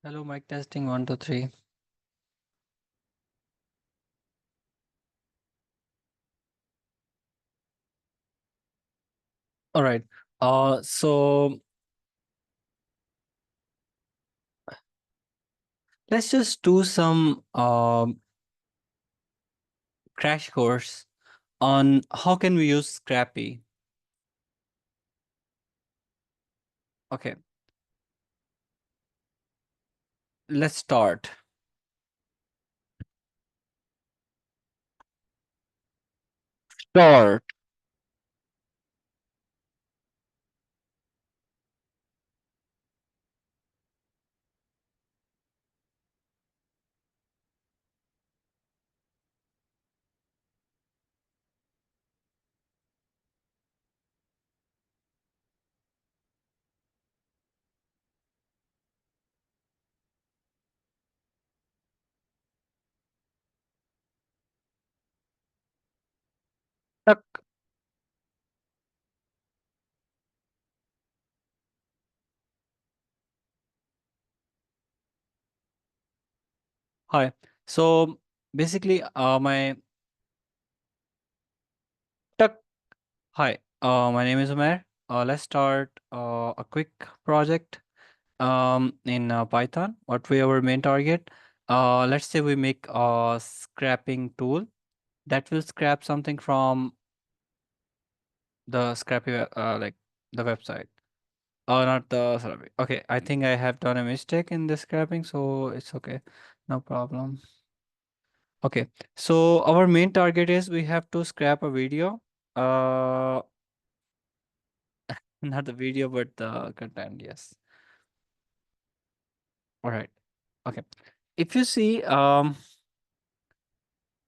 Hello, mic testing 1, 2, 3. All right. So let's just do some crash course on how can we use Scrapy. Okay, let's start. Start. Tuck. Hi. So basically, my tuck. Hi. My name is Umair. Let's start a quick project in Python. What we our main target? Let's say we make a scrapping tool that will scrap something from the Scrapy, like the website. Oh, not the Scrapy. Okay, I think I have done a mistake in the scrapping, so it's okay. No problem. Okay, so our main target is we have to scrap a video. Uh, not the video, but the content. Yes. All right. Okay. If you see, all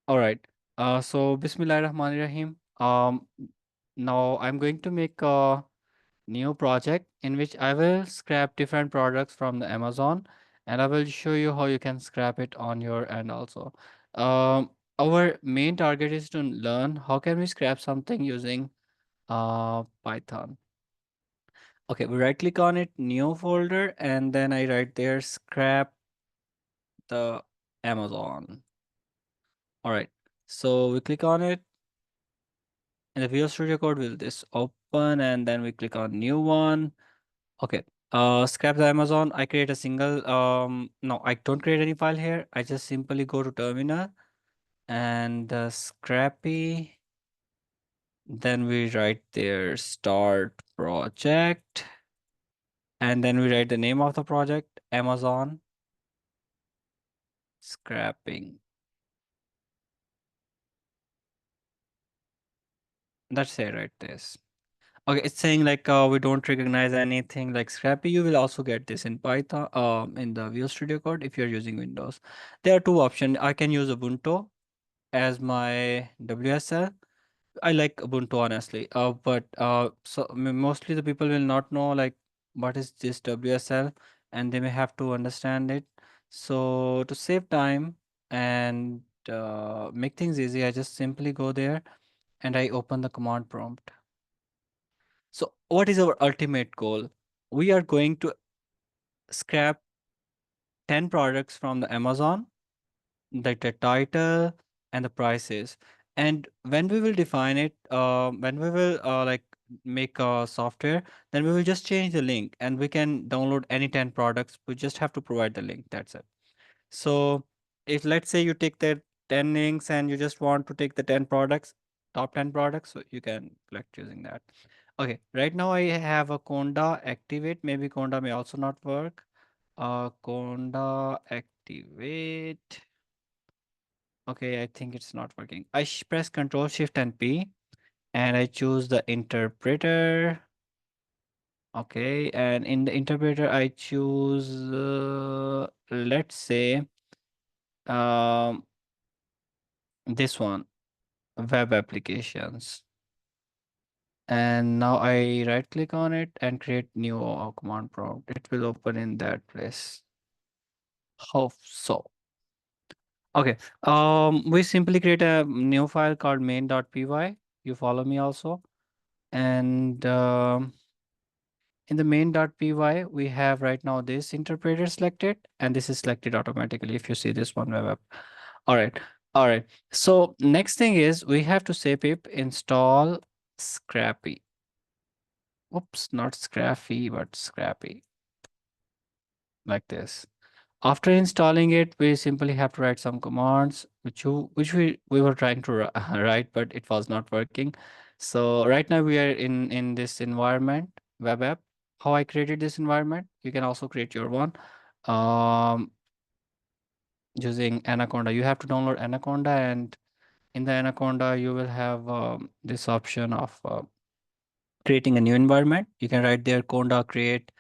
right. So Bismillahirrahmanirrahim. Now I'm going to make a new project in which I will scrap different products from the Amazon, and I will show you how you can scrap it on your end also. Our main target is to learn how can we scrap something using Python. Okay, we right click on it, new folder, and then I write there scrap the Amazon. All right, so we click on it, and the Visual Studio Code will this open, and then we click on new one. Okay. Scrap the Amazon. I create a single, no, I don't create any file here. I just simply go to terminal and Scrapy. Then we write there start project. And then we write the name of the project, Amazon scrapping. That's it, right? This. Okay, it's saying like we don't recognize anything like Scrapy. You will also get this in Python, in the Visual Studio Code if you're using Windows. There are two options. I can use Ubuntu as my WSL. I like Ubuntu honestly, but mostly the people will not know like what is this WSL, and they may have to understand it. So to save time and make things easy, I just simply go there and I open the command prompt. So what is our ultimate goal? We are going to scrap 10 products from the Amazon, like the title and the prices. And when we will define it, when we will like make a software, then we will just change the link and we can download any 10 products. We just have to provide the link. That's it. So if let's say you take the 10 links and you just want to take the 10 products, top 10 products, so you can select using that. Okay, right now I have a Conda activate. Maybe Conda may also not work. Conda activate. Okay, I think it's not working. I press Control Shift and P and I choose the interpreter. Okay, and in the interpreter I choose let's say um this one, web applications. And now I right click on it and create new command prompt. It will open in that place. How so? Okay. We simply create a new file called main.py. You follow me also. And in the main.py, we have right now this interpreter selected, and this is selected automatically if you see this one web app. All right. All right. So next thing is we have to say pip install Scrapy. Oops, not Scrappy, but Scrapy, like this. After installing it, we simply have to write some commands, which we were trying to write, but it was not working. So right now we are in this environment, web app. How I created this environment, you can also create your one. Um, Using Anaconda, you have to download Anaconda, and in the Anaconda, you will have this option of creating a new environment. You can write there conda create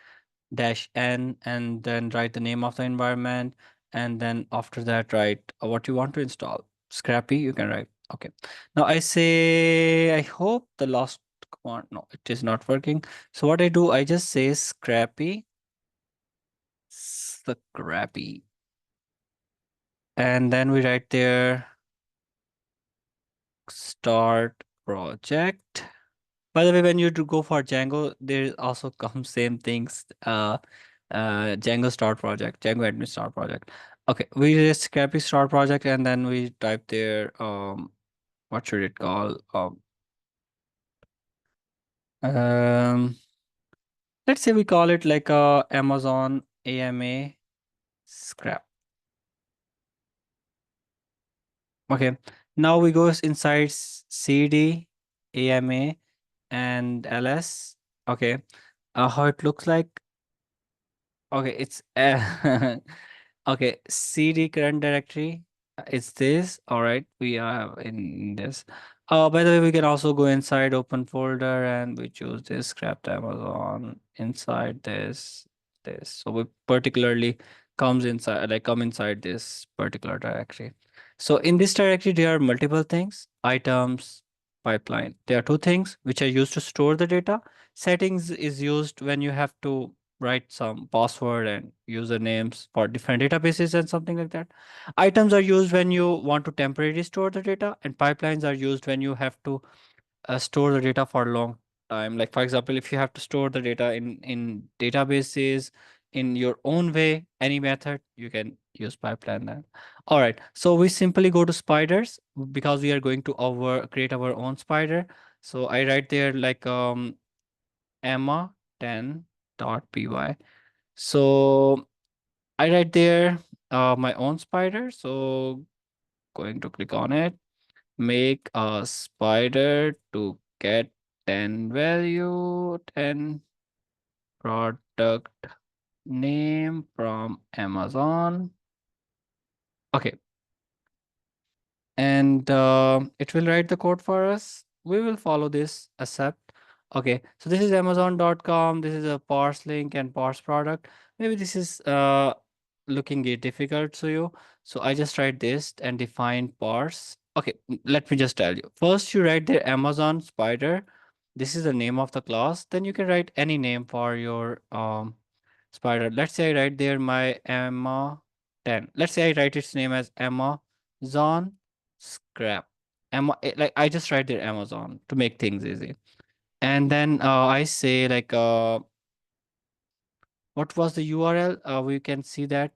dash n and then write the name of the environment, and then after that write what you want to install. Scrappy, you can write. Okay. Now I say I hope the last command, no, it is not working. So what I do, I just say Scrappy, and then we write there start project. By the way, when you do go for Django, there also comes same things. Django start project, Django admin start project. Okay, we just Scrappy start project, and then we type there. What should it call? Um, let's say we call it like Amazon AMA scrap. Okay, now we go inside CD AMA and LS. Okay, how it looks like. Okay, it's okay. CD current directory. It's this. All right, we are in this. By the way, we can also go inside open folder and we choose this scrapped Amazon inside this. So we particularly comes inside like come inside this particular directory. So in this directory, there are multiple things: items, pipeline. There are two things which are used to store the data. Settings is used when you have to write some password and usernames for different databases and something like that. Items are used when you want to temporarily store the data, and pipelines are used when you have to store the data for a long time. Like for example, if you have to store the data in databases in your own way, any method, you can use pipeline then. All right, so we simply go to spiders because we are going to create our own spider. So I write there like emma 10.py. So I write there my own spider. So going to click on it, make a spider to get 10 value, 10 product name from Amazon. Okay, and it will write the code for us. We will follow this accept. Okay, so this is amazon.com. This is a parse link and parse product. Maybe this is looking difficult to you. So I just write this and define parse. Okay, let me just tell you. First, you write the Amazon spider. This is the name of the class. Then you can write any name for your spider. Let's say I write there my Emma 10. Let's say I write its name as Amazon Scrap. Like I just write there Amazon to make things easy. And then I say like what was the URL? We can see that.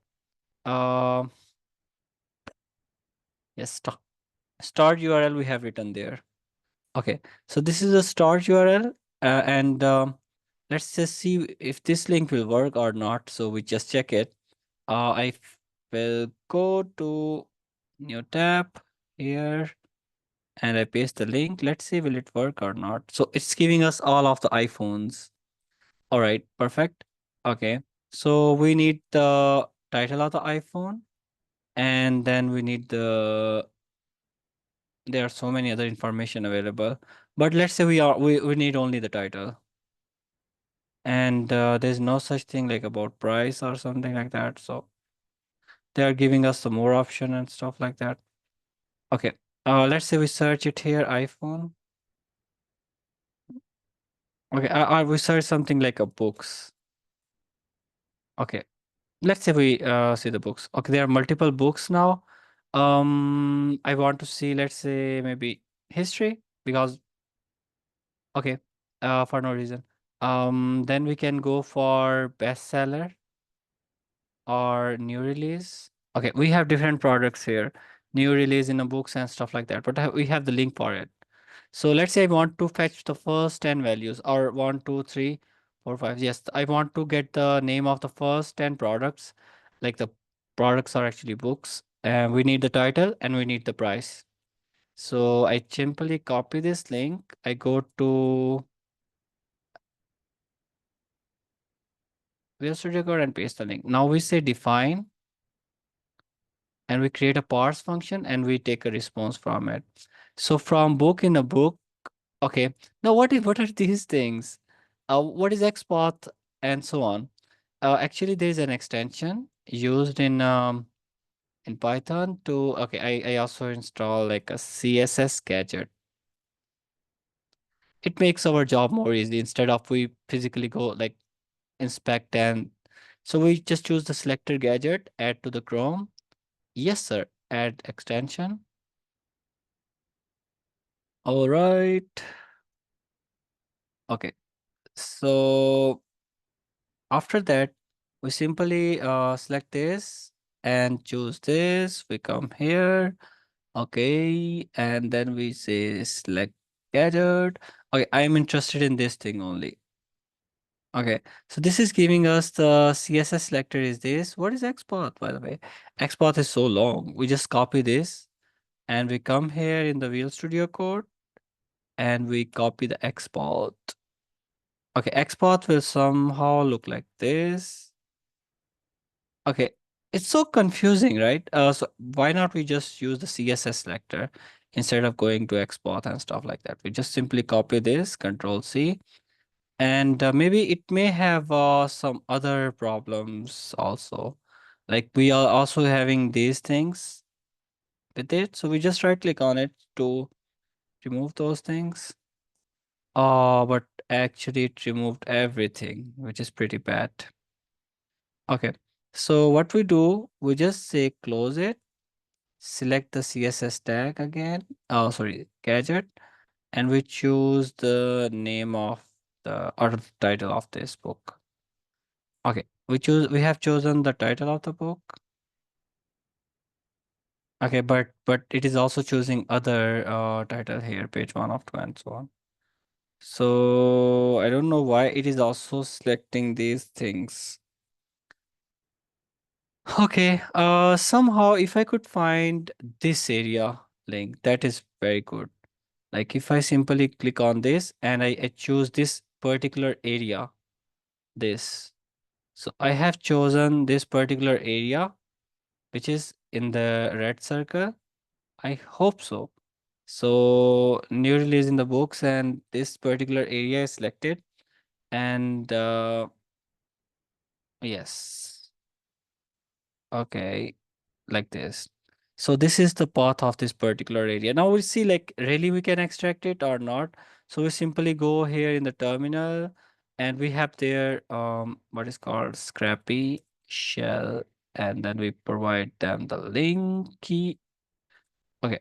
Uh, yes, start URL we have written there. Okay, so this is a start URL, and let's just see if this link will work or not. So we just check it. Will go to new tab here and I paste the link. Let's see, will it work or not? So it's giving us all of the iPhones. All right, perfect. Okay, so we need the title of the iPhone, and then we need there are so many other information available. But let's say we need only the title. And there's no such thing like about price or something like that. So they are giving us some more option and stuff like that. Okay. Let's say we search it here, iPhone. Okay, we search something like a books. Okay, let's say we see the books. Okay, there are multiple books now. I want to see, let's say maybe history because okay, for no reason. Then we can go for bestseller or new release. Okay, we have different products here, new release in a books and stuff like that. But we have the link for it. So let's say I want to fetch the first 10 values or 1, 2, 3, 4, 5. Yes, I want to get the name of the first 10 products. Like the products are actually books. And we need the title and we need the price. So I simply copy this link. I go to Visual Studio Code and paste the link. Now we say define and we create a parse function and we take a response from it. So from book in a book, okay. Now what are these things? What is XPath and so on? Actually, there is an extension used in Python to okay. I also install like a CSS gadget. It makes our job more easy instead of we physically go like inspect and so we just choose the selector gadget, add to the Chrome. Yes, sir. Add extension. All right. Okay. So after that, we simply select this and choose this. We come here. Okay. And then we say select gadget. Okay. I'm interested in this thing only. Okay. So this is giving us the CSS selector is this. What is XPath, by the way? XPath is so long. We just copy this and we come here in the Visual Studio Code and we copy the XPath. Okay. XPath will somehow look like this. Okay, it's so confusing, right? So why not we just use the CSS selector instead of going to export and stuff like that? We just simply copy this, Control C, and maybe it may have some other problems also. Like we are also having these things with it, so we just right click on it to remove those things. Oh, but actually it removed everything, which is pretty bad. Okay, so what we do, we just say close it, select the CSS tag again. Oh, sorry, gadget, and we choose the name of the or the title of this book. Okay, we have chosen the title of the book. Okay, but it is also choosing other title here, page 1 of 2 and so on. So I don't know why it is also selecting these things. Okay, somehow if I could find this area link, that is very good. Like if I simply click on this and I choose this particular area, this. So I have chosen this particular area, which is in the red circle. I hope so. So new release in the books and this particular area is selected. And yes, okay, like this. So this is the path of this particular area. Now we see like really we can extract it or not. So we simply go here in the terminal and we have there what is called Scrapy shell and then we provide them the link key. Okay.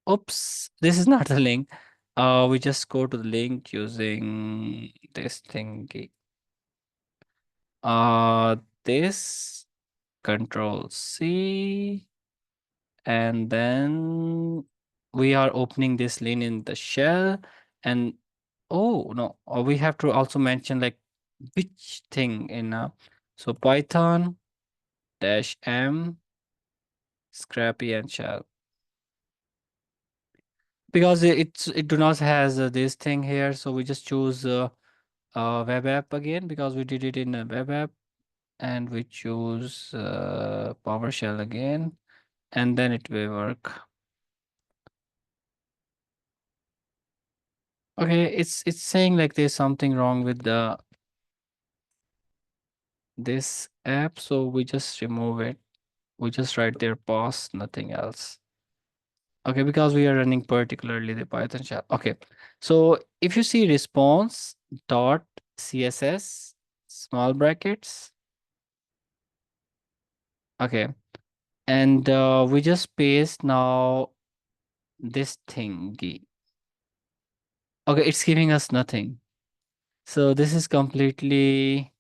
Oops, this is not the link. We just go to the link using this thingy. Uh this Control C. And then we are opening this lane in the shell and oh no, we have to also mention like which thing in so Python dash M Scrapy and shell because it do not has this thing here, so we just choose web app again because we did it in a web app and we choose PowerShell again and then it will work. Okay, it's saying like there's something wrong with the this app, so we just remove it. We just write there pause, nothing else. Okay, because we are running particularly the Python shell. Okay, so if you see response dot CSS small brackets, okay, and we just paste now this thingy. Okay, it's giving us nothing. So this is completely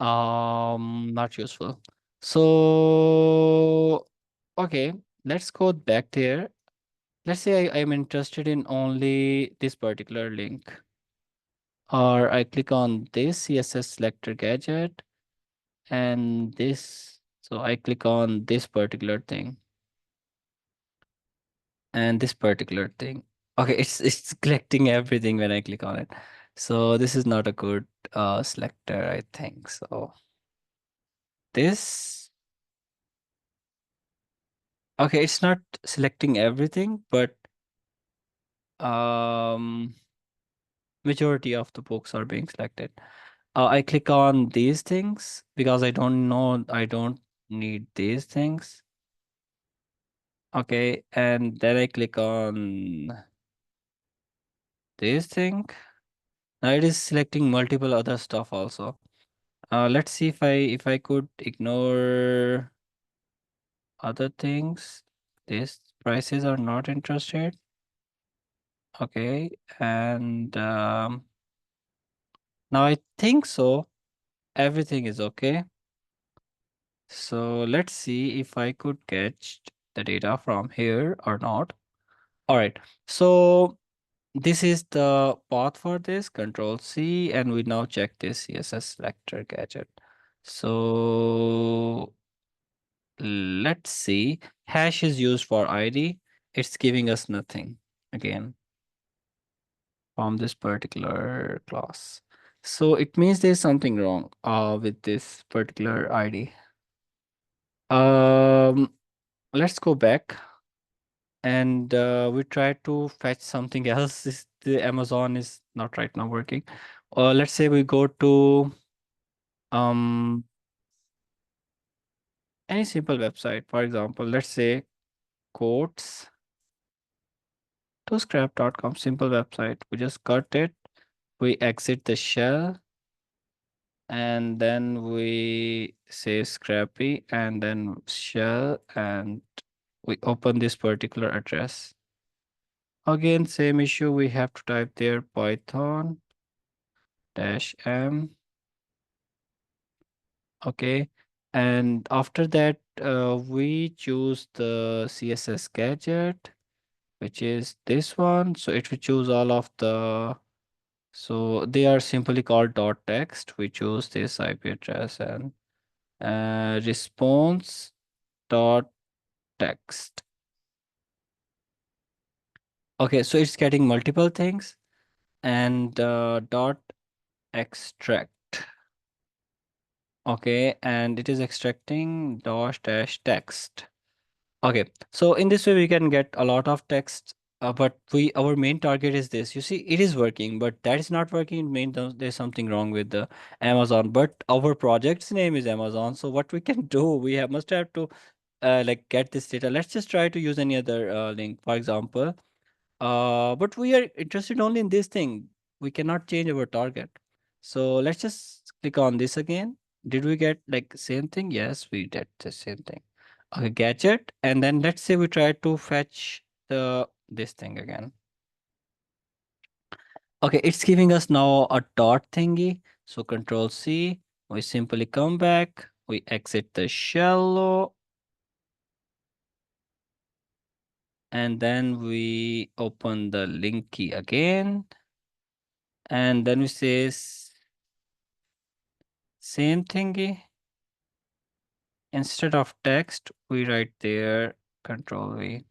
not useful. So okay, let's go back there. Let's say I'm interested in only this particular link, or I click on this CSS selector gadget and this. So I click on this particular thing and this particular thing. Okay, it's collecting everything when I click on it. So this is not a good selector, I think. So this, okay, it's not selecting everything, but um majority of the books are being selected. I click on these things because I don't know, I don't need these things. Okay, and then I click on this thing. Now it is selecting multiple other stuff also. Let's see if I could ignore other things. These prices are not interested. Okay, and now I think so. Everything is okay. So let's see if I could catch the data from here or not. All right. So this is the path for this, Control C, and we now check this CSS selector gadget. So let's see. Hash is used for ID. It's giving us nothing again from this particular class. So it means there's something wrong with this particular ID. Um, let's go back and we try to fetch something else. The Amazon is not right now working. Or let's say we go to um any simple website. For example, let's say quotes to scrap.com, simple website. We just cut it, we exit the shell, and then we say Scrapy and then shell, and we open this particular address. Again, same issue, we have to type there Python -m. Okay, and after that we choose the CSS gadget, which is this one. So it will choose all of the, so they are simply called dot text. We choose this IP address and response dot text. Okay, so it's getting multiple things and dot extract. Okay, and it is extracting dash dash text. Okay, so in this way we can get a lot of text, but our main target is this. You see, it is working, but that is not working. It means there's something wrong with the Amazon. But our project's name is Amazon, so what we can do, we have must have to like get this data. Let's just try to use any other link, for example. But we are interested only in this thing. We cannot change our target. So let's just click on this again. Did we get like same thing? Yes, we did the same thing. Okay, gadget. And then let's say we try to fetch this thing again. Okay, it's giving us now a dot thingy. So Control C, we simply come back, we exit the shallow, and then we open the link key again. And then we say same thingy. Instead of text, we write there Control V.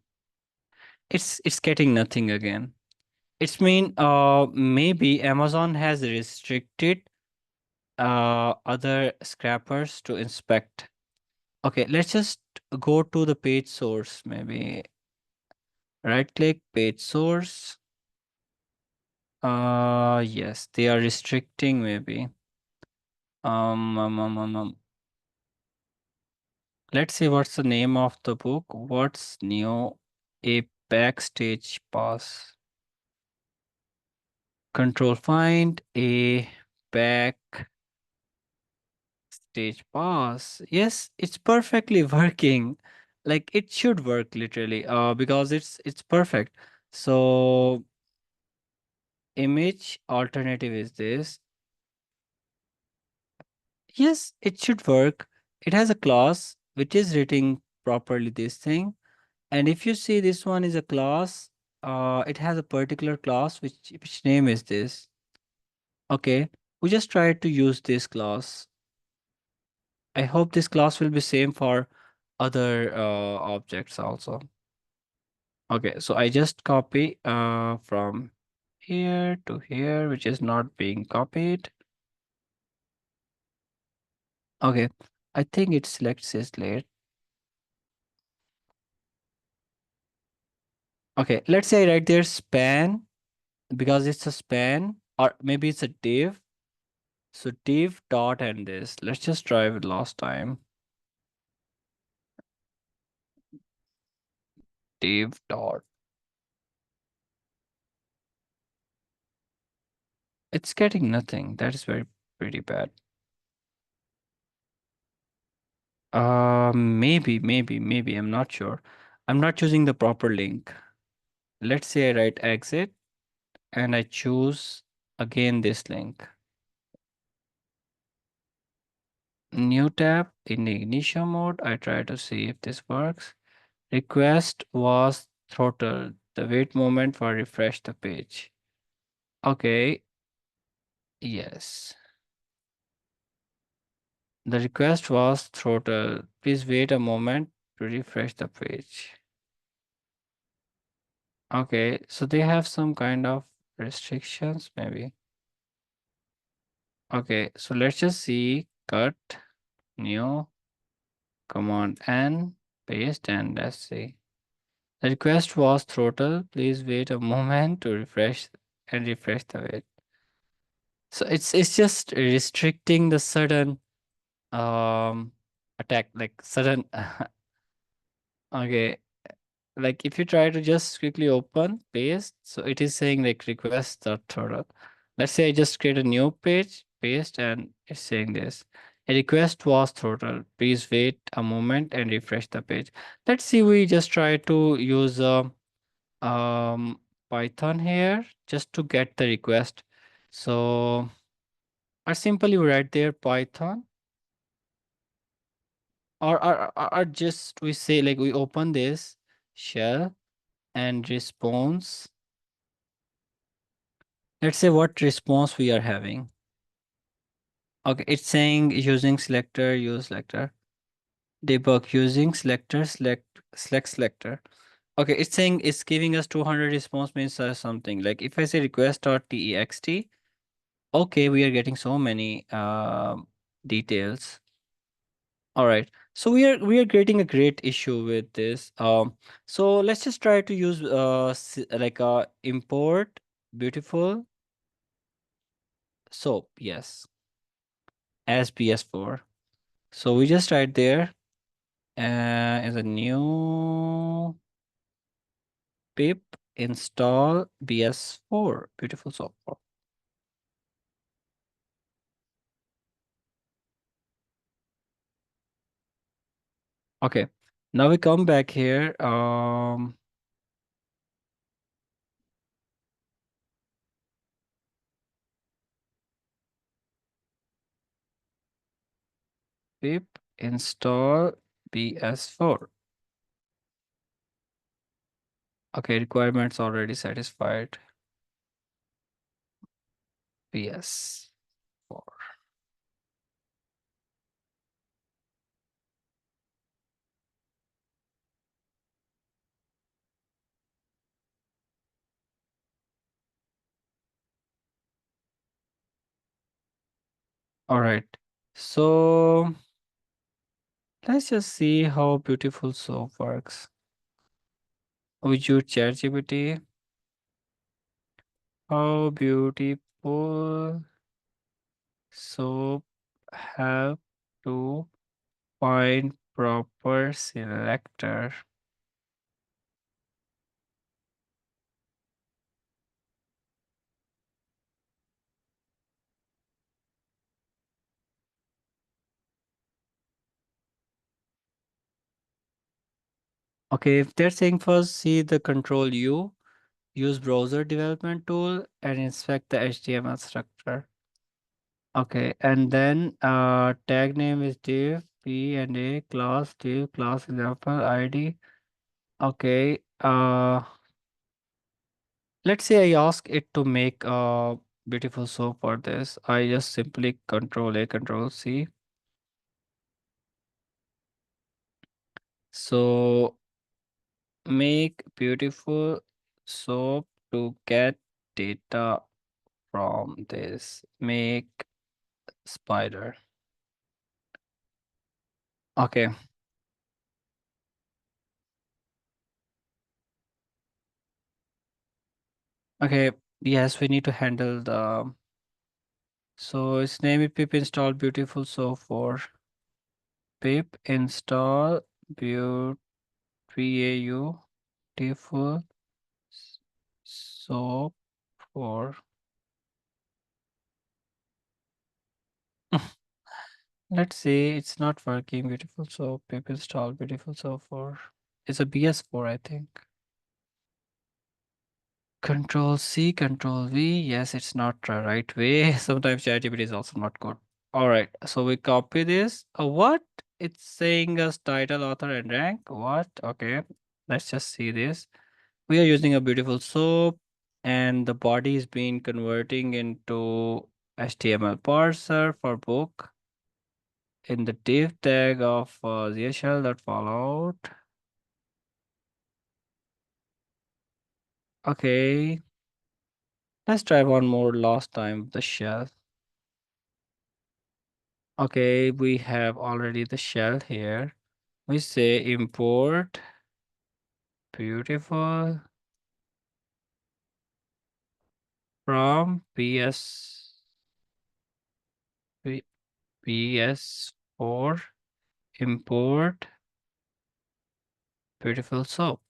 It's getting nothing again. It's mean maybe Amazon has restricted other scrappers to inspect. Okay, let's just go to the page source, maybe right click page source. Yes, they are restricting maybe. Um, um, um, um, um. Let's see what's the name of the book. What's new? A backstage pass. Control find a backstage pass. Yes, it's perfectly working. Like it should work literally, because it's perfect. So image alternative is this. Yes, it should work. It has a class which is written properly this thing. And if you see this one is a class, it has a particular class which name is this. Okay, we just try to use this class. I hope this class will be same for other objects also. Okay, so I just copy from here to here, which is not being copied. Okay, I think it selects this layer. Okay, let's say right there span because it's a span or maybe it's a div. So div dot and this. Let's just try it last time. Div dot. It's getting nothing. That is very pretty bad. Maybe. I'm not sure. I'm not choosing the proper link. Let's say I write exit and I choose again this link. New tab in the ignition mode. I try to see if this works. Request was throttle. The wait moment for refresh the page. Okay. Yes. The request was throttle. Please wait a moment to refresh the page. Okay, so they have some kind of restrictions, maybe. Okay, so let's just see cut, new, command N, paste, and let's see. The request was throttle. Please wait a moment to refresh and refresh the page. So it's just restricting the sudden attack, like sudden okay. Like if you try to just quickly open paste, so it is saying like request the throttle. Let's say I just create a new page, paste, and it's saying this. A request was throttle. Please wait a moment and refresh the page. Let's see, we just try to use um Python here just to get the request. So I simply write there Python or just we say like we open this shell and response. Let's say what response we are having. Okay, it's saying using selector, use selector, debug using selector, select selector. Okay, it's saying it's giving us 200 response means something. Like if I say request.text, okay, we are getting so many details. All right. So we are creating a great issue with this. So let's just try to use like import beautiful soap. Yes, as PS4. So we just write there as a new pip install BS4 beautiful software. Okay, now we come back here. Pip install BS4. Okay, requirements already satisfied. BS4. All right. So let's just see how beautiful soap works. With your ChatGPT, how beautiful soap have to find proper selector. Okay, if they're saying first see the control U, use browser development tool and inspect the HTML structure. Okay, and then tag name is div p and a class div class example ID. Okay, let's say I ask it to make a beautiful soap for this. I just simply control A, control C. So make beautiful soap to get data from this. Make spider. Okay. Okay. Yes, we need to handle the. So its name is pip install beautiful soap for pip install beautiful s- soap for. Let's see, it's not working. Beautiful soap pip install beautiful soap for. It's a BS4, I think. Control C, Control V. Yes, it's not the right way. Sometimes ChatGPT is also not good. All right, so we copy this. What? It's saying us title, author, and rank. What? Okay, let's just see this. We are using a beautiful soap, and the body is being converting into HTML parser for book in the div tag of the shell that followed. Okay, let's try one more last time. The shell. Okay, we have already the shell here. We say import beautiful from PS4 import beautiful soap.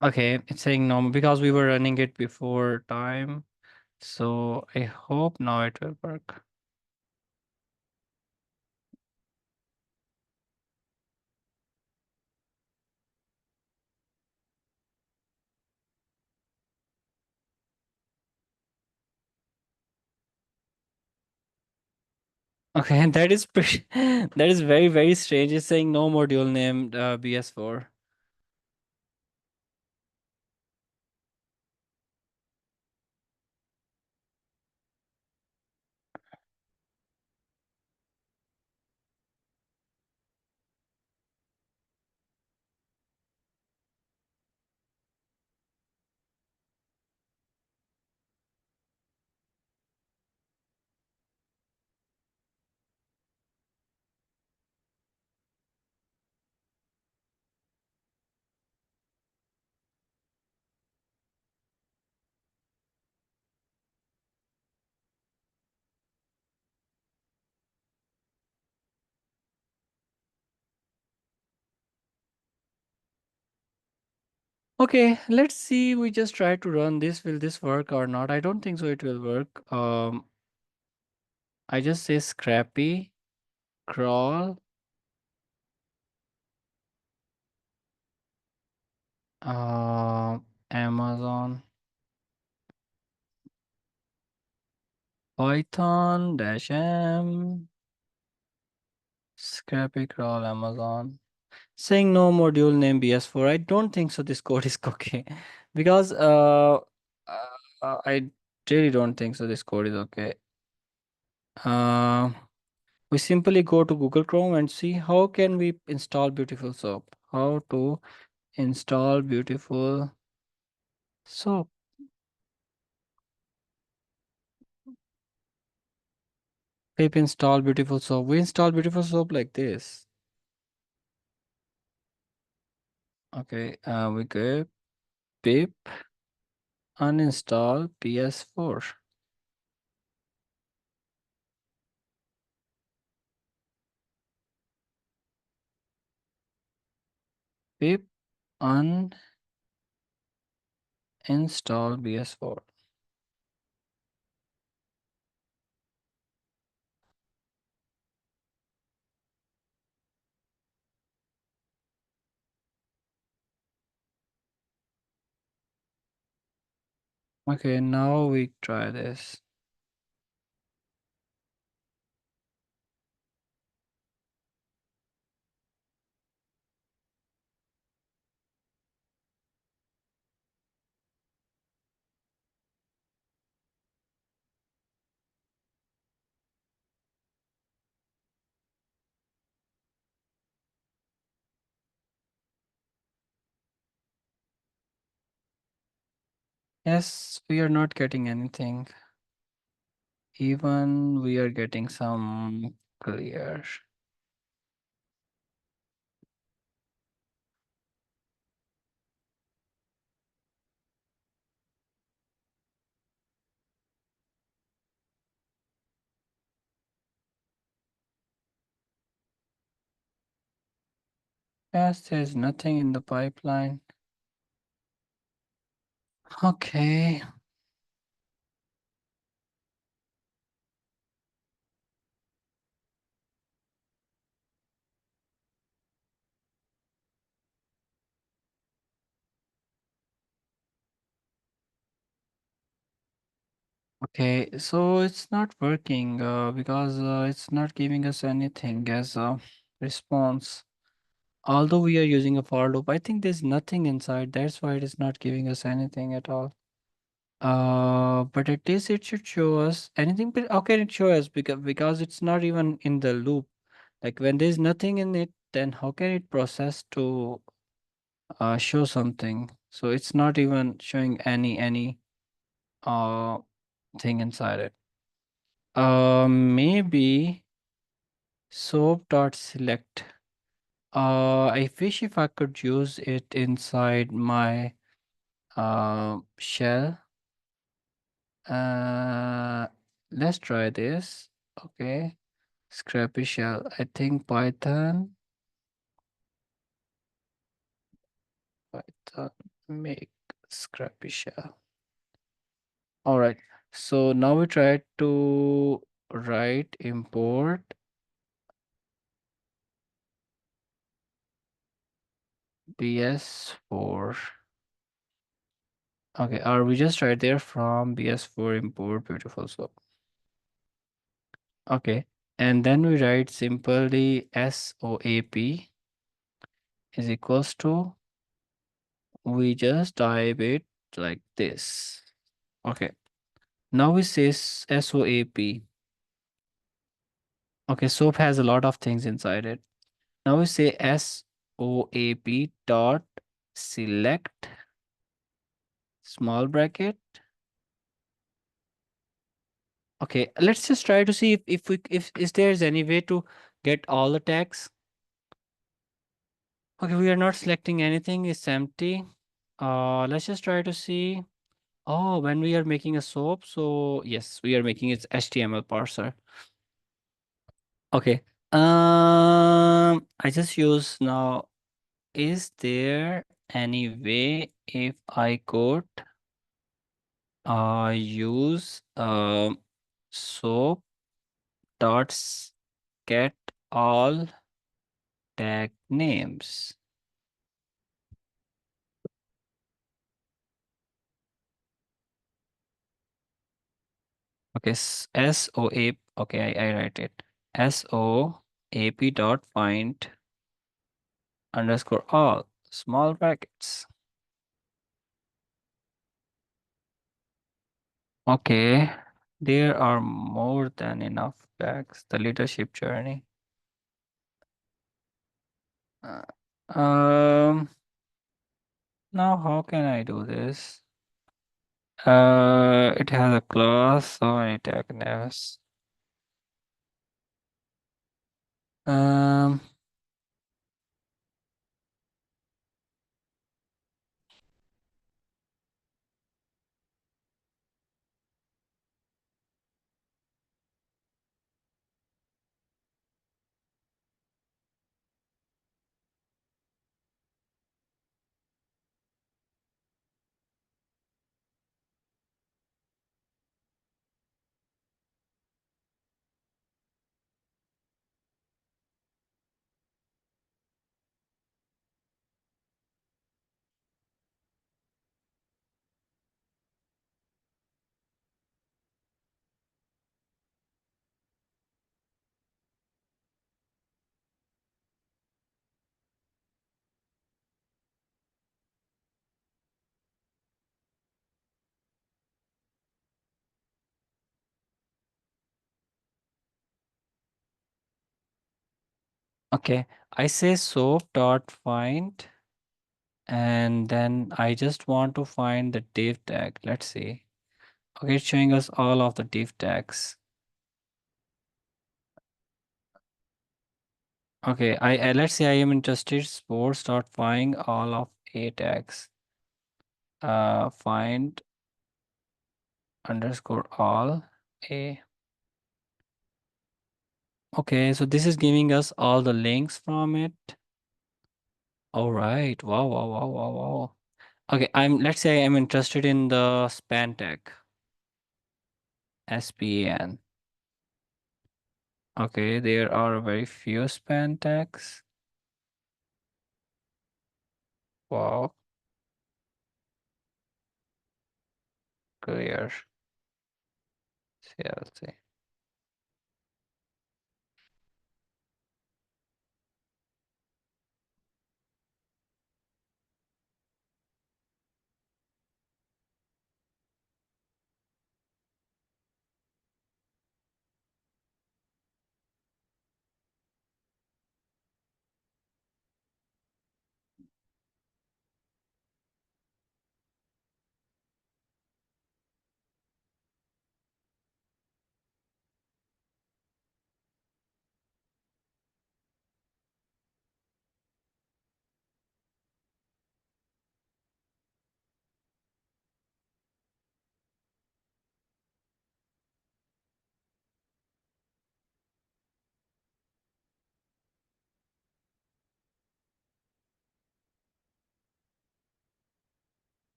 Okay, it's saying no because we were running it before time. So I hope now it will work. Okay, that is pretty, that is very, very strange. It's saying no module named BS4. Okay, let's see. We just try to run this. Will this work or not? I don't think so it will work. I just say Scrapy, crawl, Amazon, Python dash M, Scrapy, crawl, Amazon. Saying no module name BS4. I don't think so. This code is okay because I really don't think so. This code is okay. Uh, we simply go to Google Chrome and see how can we install beautiful soap. How to install beautiful soap. Pip install beautiful soap. We install beautiful soap like this. Okay, we go pip uninstall PS4. Pip uninstall PS4. Okay, now we try this. Yes, we are not getting anything. Even we are getting some clear. Yes, there's nothing in the pipeline. Okay. Okay, so it's not working because it's not giving us anything as a response. Although we are using a for loop, I think there's nothing inside. That's why it is not giving us anything at all. But at least it should show us anything. But how can it show us? Because it's not even in the loop. Like when there's nothing in it, then how can it process to show something? So it's not even showing any uh thing inside it. Maybe soap dot select. I wish if I could use it inside my shell. Uh, let's try this. Okay, Scrapy shell. I think Python make Scrapy shell. All right. So now we try to write import bs4. Okay, or we just write there from bs4 import beautiful soap. Okay, and then we write simply SOAP is equals to, we just type it like this. Okay, now we say SOAP. Okay, soap has a lot of things inside it. Now we say SOAP dot select small bracket. Okay, let's just try to see if is there's any way to get all the tags. Okay, we are not selecting anything, it's empty. Let's just try to see. Oh, when we are making a soap, so yes, we are making its HTML parser. Okay. I just use now. Is there any way if I could use soap dots get all tag names? Okay, SOAP. Okay, I write it. SOAP dot find underscore all small brackets. Okay, there are more than enough tags. The leadership journey. Uh, um, now how can I do this? It has a class, so many tag names. Um, Okay, I say soap dot find, and then I just want to find the div tag. Let's see. Okay, it's showing us all of the div tags. Okay, I let's say I am interested sports dot find all of a tags. Find underscore all a. Okay, so this is giving us all the links from it. All right. Wow, wow, wow, wow, wow. Okay, let's say I'm interested in the span tag. SPAN. Okay, there are very few span tags. Wow, clear. CLC.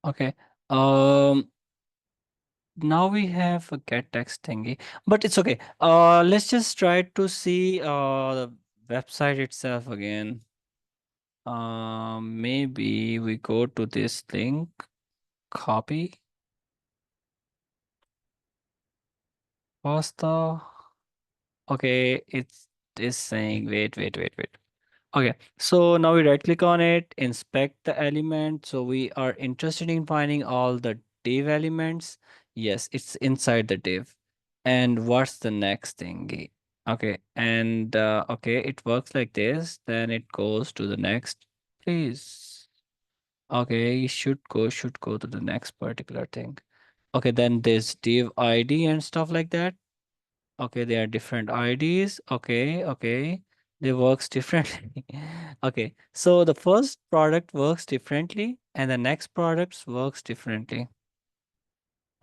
Okay. Um, Now we have a get text thingy, but it's okay. Let's just try to see the website itself again. Maybe we go to this link, copy, pasta. Okay, it's this saying, wait, wait, wait, wait. Okay, so now we right click on it, inspect the element. So we are interested in finding all the div elements. Yes, it's inside the div. And what's the next thingy? Okay, and okay, it works like this. Then it goes to the next, please. Okay, should go to the next particular thing. Okay, then there's div ID and stuff like that. Okay, they are different IDs. Okay, okay. They works differently. Okay, so the first product works differently and the next products works differently.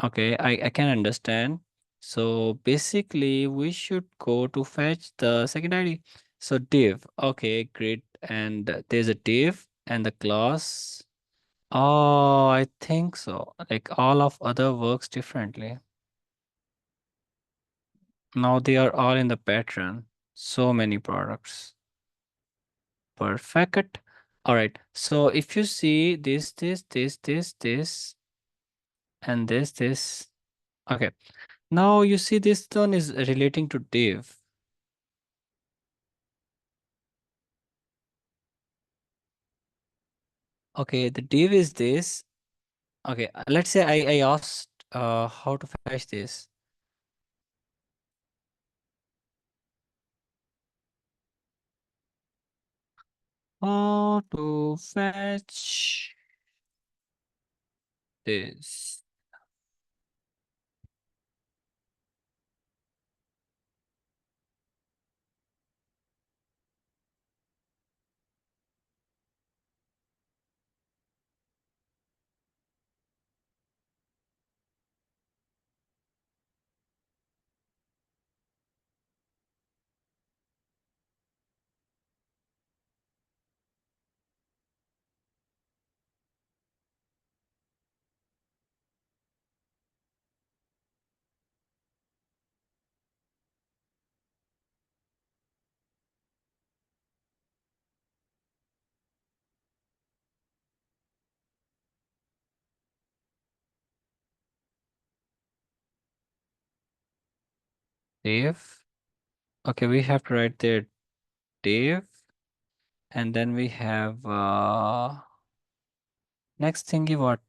Okay, I can understand. So basically we should go to fetch the second ID. So div. Okay, great. And there's a div and the class. Oh, I think so. Like all of other works differently. Now they are all in the pattern. So many products. Perfect. All right. So if you see this, and this. Okay. Now you see this one is relating to div. Okay. The div is this. Okay. Let's say I asked how to fetch this. How to fetch this. Div. Okay. We have to write there div. And then we have Next thingy what?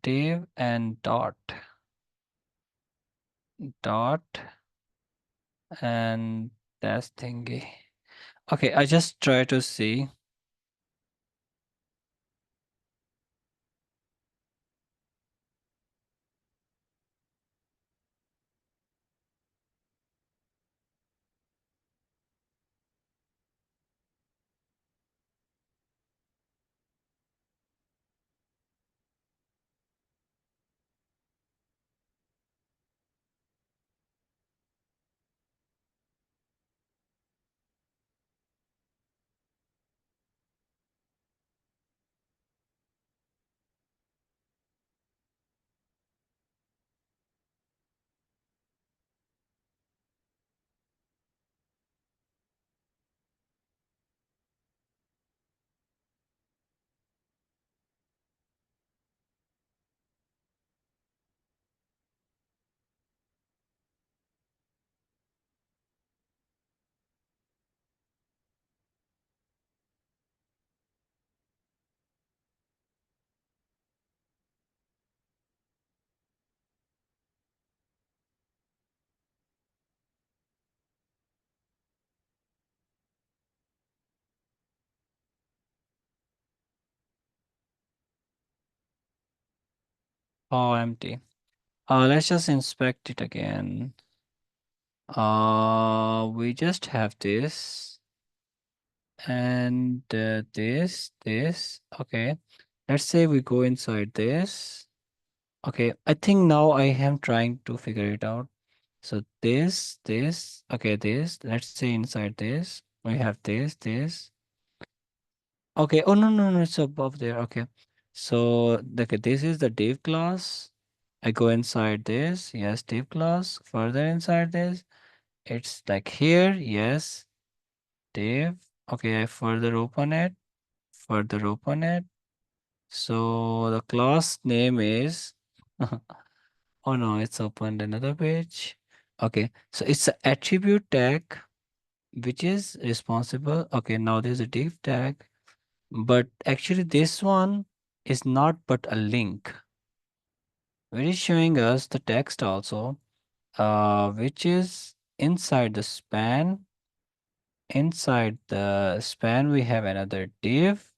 Div and dot and that's thingy. Okay, I just try to see. Oh, empty. Let's just inspect it again. We just have this and this. Okay. Let's say we go inside this. Okay, I think now I am trying to figure it out. So this, okay, this, let's say inside this, we have this. Okay, oh no, it's above there. Okay. So okay, this is the div class. I go inside this, yes, div class. Further inside this, it's like here, yes, div. Okay, I further open it. So the class name is oh no, it's opened another page. Okay, so it's an attribute tag which is responsible. Okay, now there's a div tag, but actually this one is not but a link, which is showing us the text also, which is inside the span. Inside the span, we have another div,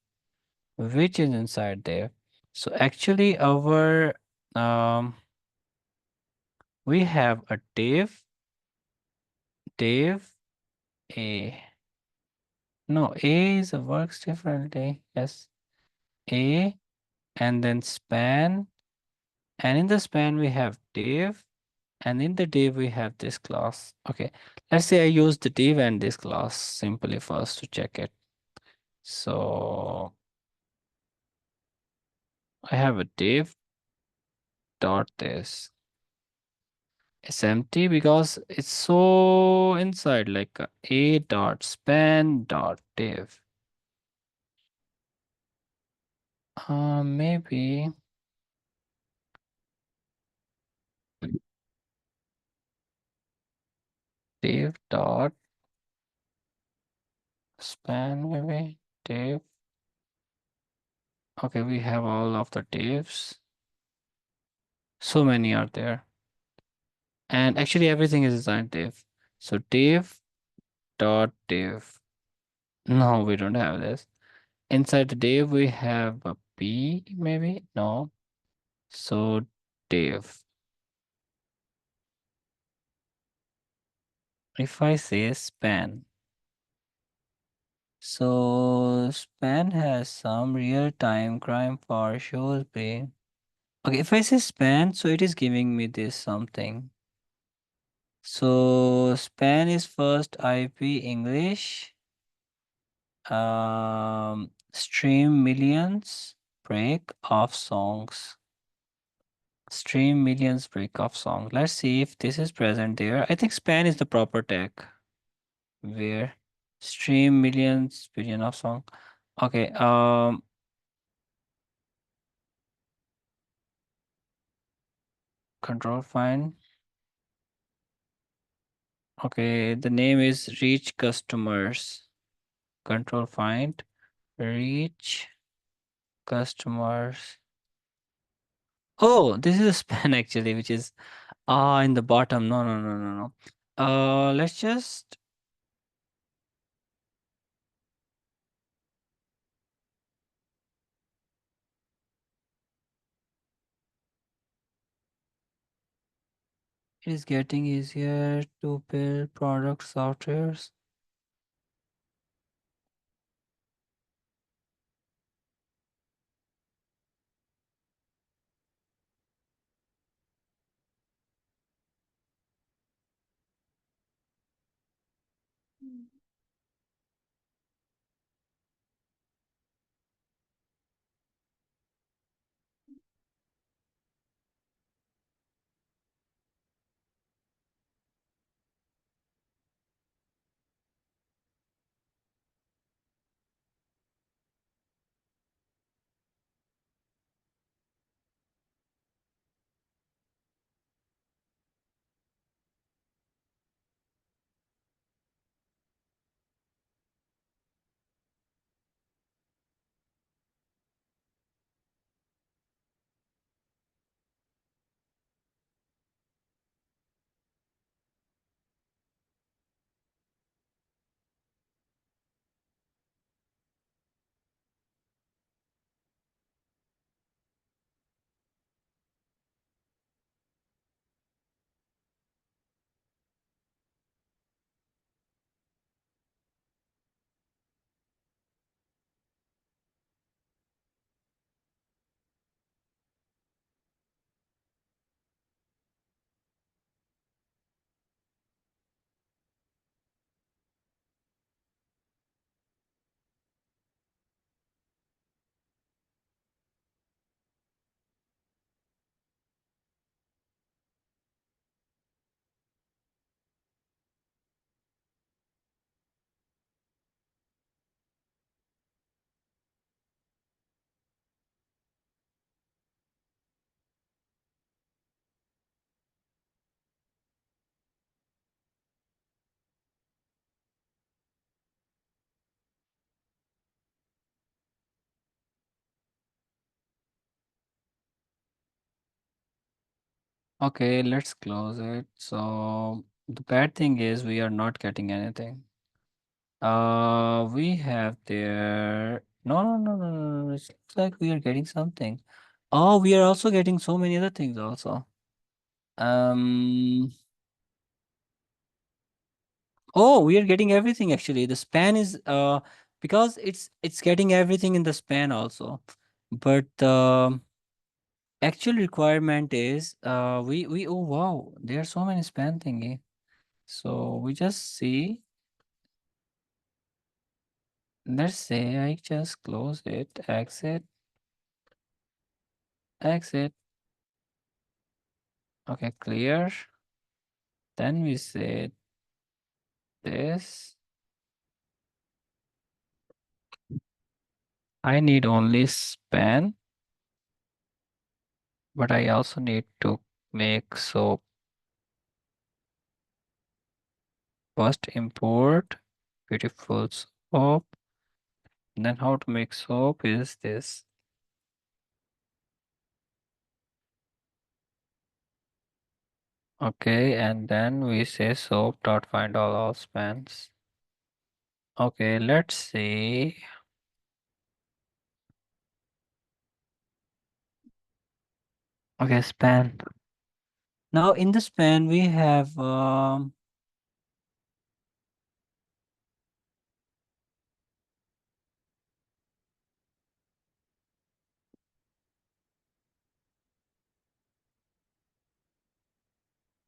which is inside there. So actually, our um, we have a div a. No, A is a works differently. Yes, A and then span, and in the span we have div, and in the div we have this class. Okay, let's say I use the div and this class simply first to check it. So I have a div dot this. It's empty because it's so inside like a dot span dot div. Maybe div dot span maybe div. Okay, we have all of the divs. So many are there. And actually everything is assigned div. So div dot div. No, we don't have this. Inside the div we have a p maybe? No. So div. If I say span. So span has some real-time crime for shows be. Okay, if I say span, so it is giving me this something. So span is first IP English. Stream millions break of songs. Stream millions break of song. Let's see if this is present there. I think span is the proper tag. Where stream millions billion of song. Okay. Control find. Okay, the name is reach customers. Control find reach customers. Oh, this is a span actually, which is in the bottom. No, no, no, no, no. Let's just. It is getting easier to build product softwares. Okay, let's close it. So the bad thing is we are not getting anything. We have there. No, no, no, no, no, no. It looks like we are getting something. Oh, we are also getting so many other things also. Um. Oh, we are getting everything actually. The span is because it's getting everything in the span also. But the actual requirement is we oh wow, there are so many span thingy. So we just see. Let's say I just close it, exit, exit. Okay, clear. Then we say this. I need only span, but I also need to make soap. First import beautiful soap. Then how to make soap is this. Okay, and then we say soap dot find all spans. Okay, let's see. Okay, span. Now in the span we have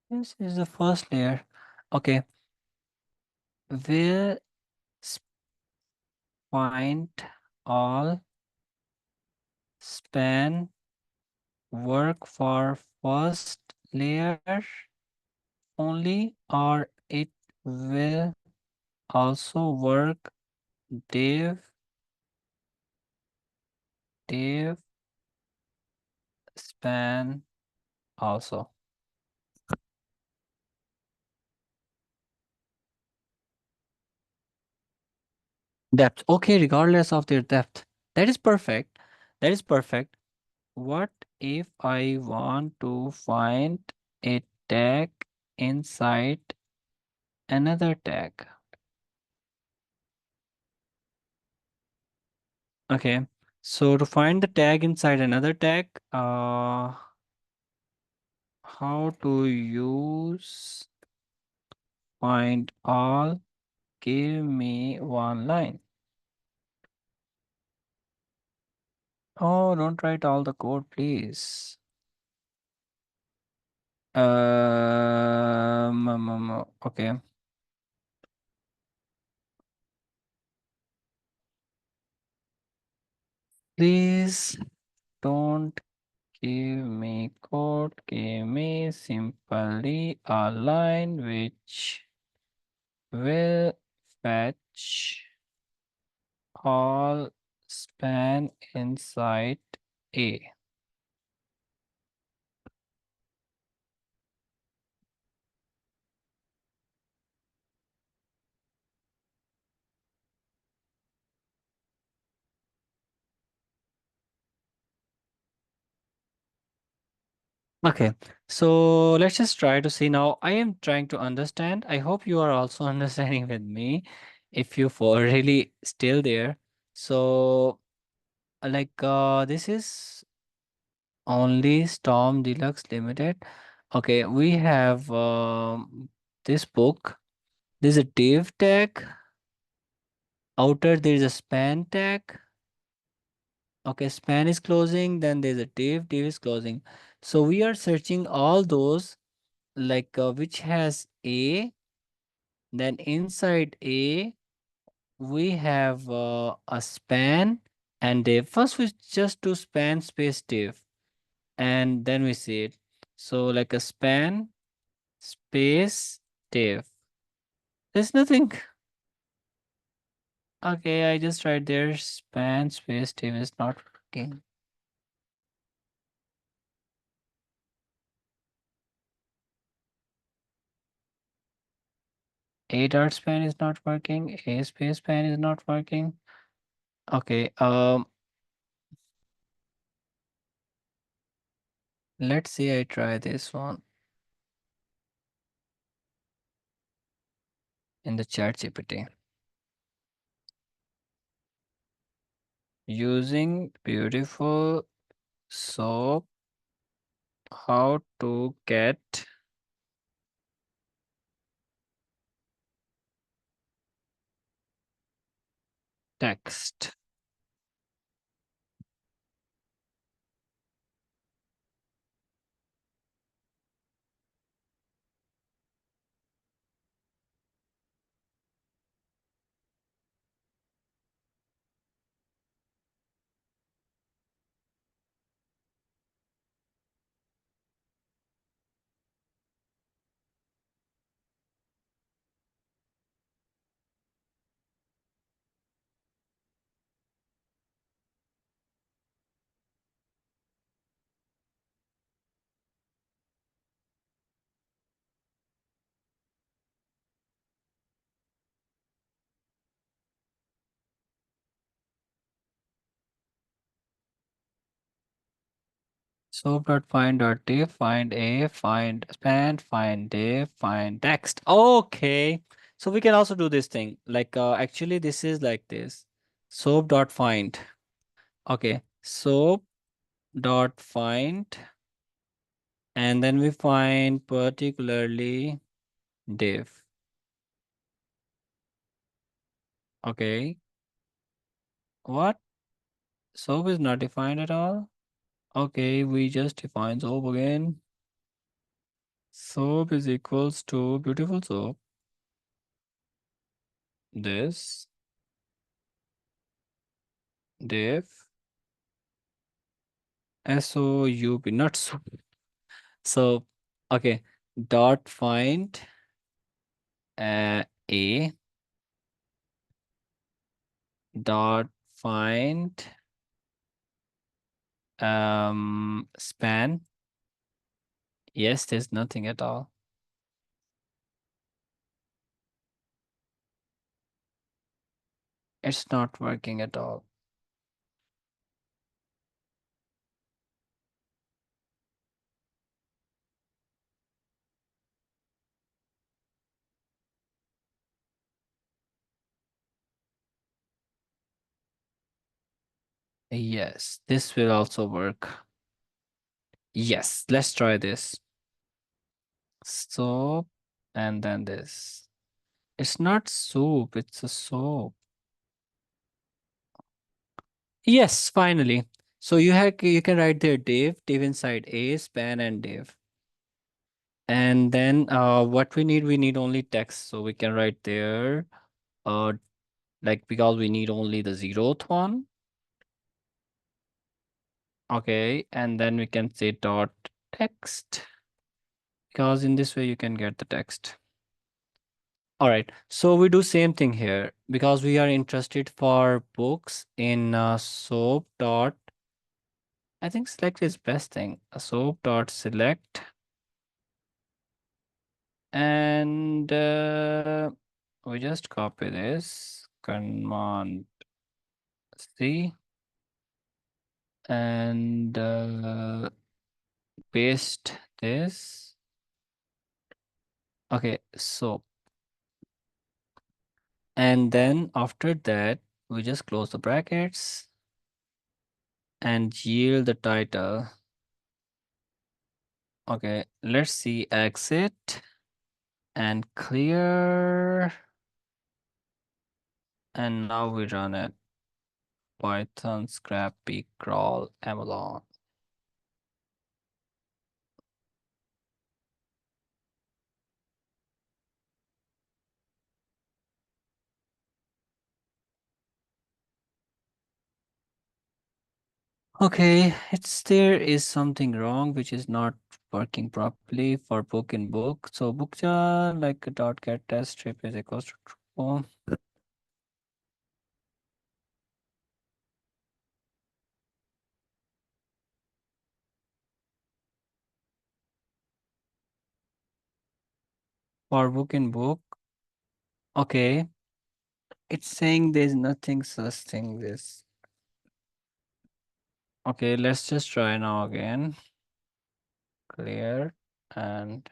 this is the first layer. Okay, will find all span work for first layer only, or it will also work div div span also. Depth. Okay, regardless of their depth. That is perfect. That is perfect. What if I want to find a tag inside another tag? Okay. So to find the tag inside another tag, how to use find all? Give me one line. Oh, don't write all the code, please. Okay. Please don't give me code. Give me simply a line which will fetch all span inside A. Okay, so let's just try to see now. I am trying to understand. I hope you are also understanding with me. If you for really still there. So this is only Storm Deluxe Limited. Okay, we have this book. There's a div tag. Outer there is a span tag. Okay, span is closing. Then there's a div is closing. So we are searching all those which has A. Then inside A we have a span and div. First we just do span space div and then we see it. So like a span space div. There's nothing. Okay, I just tried there. Span space div is not working. A dot span is not working. A space span is not working. Okay, let's see. I try this one in the chat GPT. Using beautiful soap, how to get text. Soap.find.div, find a, find span, find div, find text. Okay. So we can also do this thing. Actually this is like this. Soap.find. Okay. Soap.find and then we find particularly div. Okay. What? Soap is not defined at all? Okay, we just define soap again. Soap is equals to beautiful soap. This div SOUP, not soup. So, okay, dot find a dot find span. Yes, there's nothing at all. It's not working at all. Yes, this will also work. Yes, let's try this. Soap and then this. It's not soup, it's a soap. Yes, finally. So you can write there Dave inside A, span and Dave. And then what we need only text. So we can write there uh like because we need only the zeroth one. Okay, and then we can say dot text because in this way you can get the text. All right, so we do same thing here because we are interested for books in soap dot. I think select is best thing. Soap dot select and we just copy this command C and paste this. Okay, so and then after that we just close the brackets and yield the title. Okay, let's see exit and clear and now we run it. Python Scrapy crawl Amazon. Okay, it's there is something wrong which is not working properly for book in book. So bookja like a dot get test strip is equals to true. For book in book. Okay, it's saying there's nothing such thing this. Okay, let's just try now again. Clear and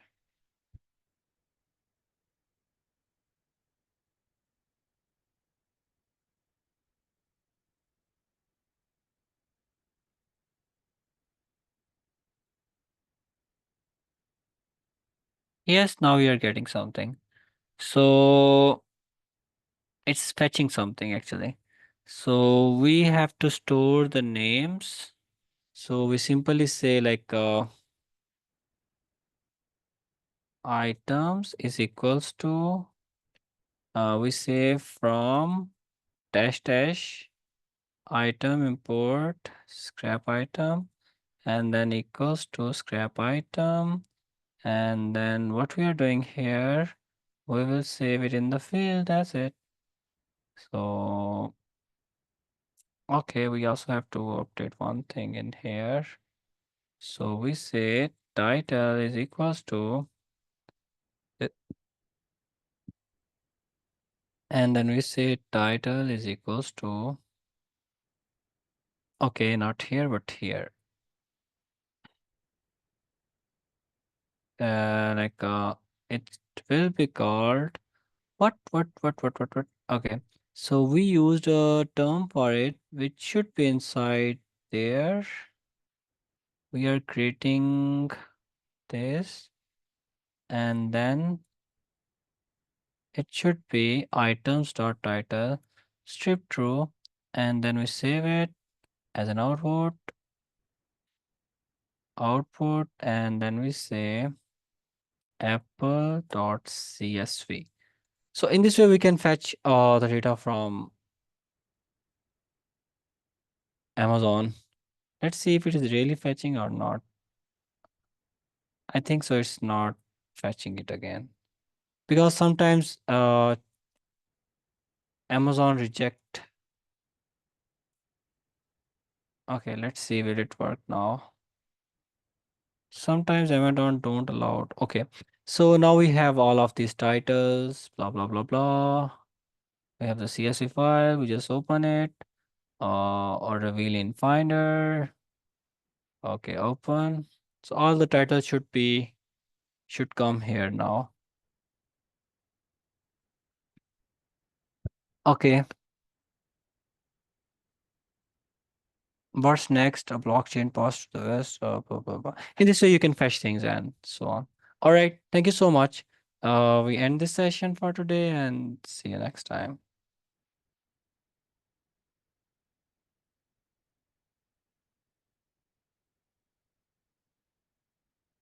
yes, now we are getting something. So it's fetching something actually. So we have to store the names. So we simply say like items is equals to we say from dash dash item import scrap item and then equals to scrap item and then what we are doing here we will save it in the field. That's it. So okay, we also have to update one thing in here. So we say title is equals to and then we say title is equals to okay, not here but here. Like it will be called what? Okay, so we used a term for it which should be inside there. We are creating this and then it should be items dot title strip true and then we save it as an output and then we say apple.csv. So in this way we can fetch the data from Amazon. Let's see if it is really fetching or not. I think so it's not fetching it again because sometimes Amazon reject. Okay, let's see will it work now. Sometimes Amazon don't allow it. Okay, so now we have all of these titles, blah blah blah blah. We have the CSV file. We just open it or reveal in Finder. Okay, open. So all the titles should come here now. Okay, What's next? A blockchain pass to the west. Blah, blah, blah. In this way, you can fetch things and so on. All right. Thank you so much. We end this session for today and see you next time.